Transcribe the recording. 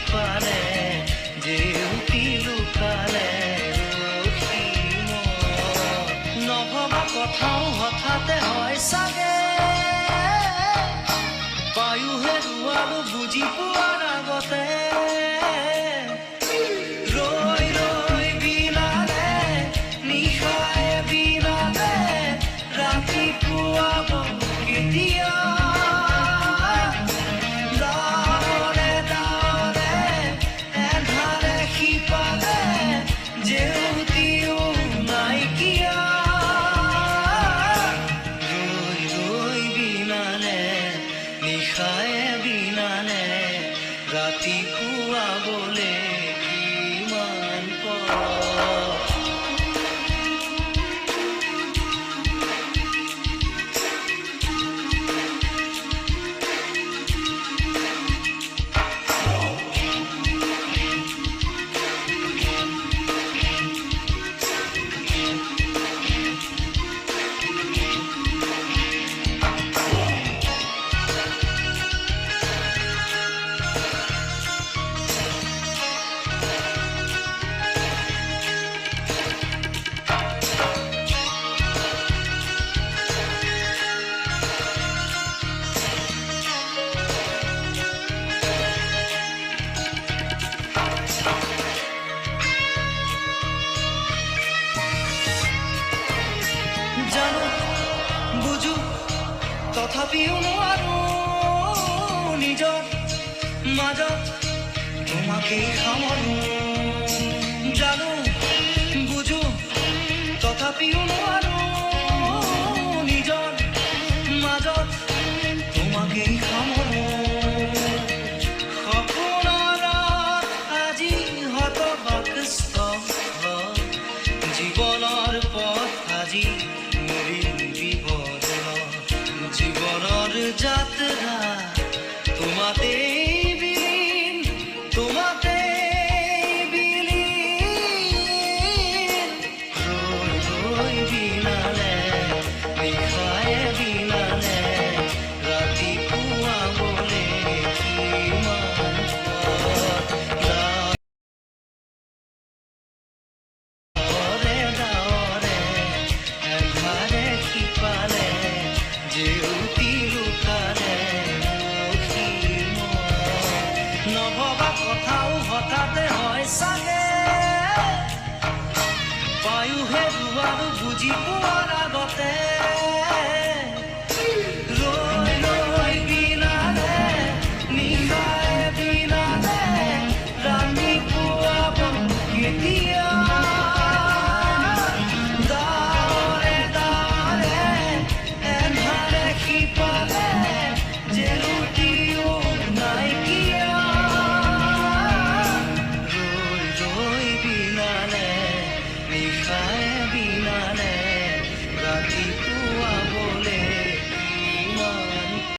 সিপাৰে জেউতি লুকালে ৰখিম নভবা কথাও হঠাতে হয় চাগে পায়ো হেৰুৱালো বুজি পোৱাৰ আগতে ৰাতিপুৱা বলে কিমান জানো বুঝো তথাপিও নোৱাৰো নিজৰ মাজত তোমাকেই সামৰো জানো বুঝো তথাপিও নোৱাৰো নিজৰ মাজত তোমাকেই সামৰো সপোনৰ আজি হতবাকস্থ জীৱনৰ পথ আজি জীবনেৰ যাত্ৰা তোমাতে বিলীন তোমাতে বিলীন ৰই বিনালে নিশায় বিনালে ৰাতিপুৱা বলে কিমান ডাৱৰে ডাৱৰে এধাৰে সিপালে জেউতি লুকালে ৰখিম নভবা কথাও হঠাতে হয় চাগে পায়ো হেৰুৱালো বুজি পোৱাৰ আগতে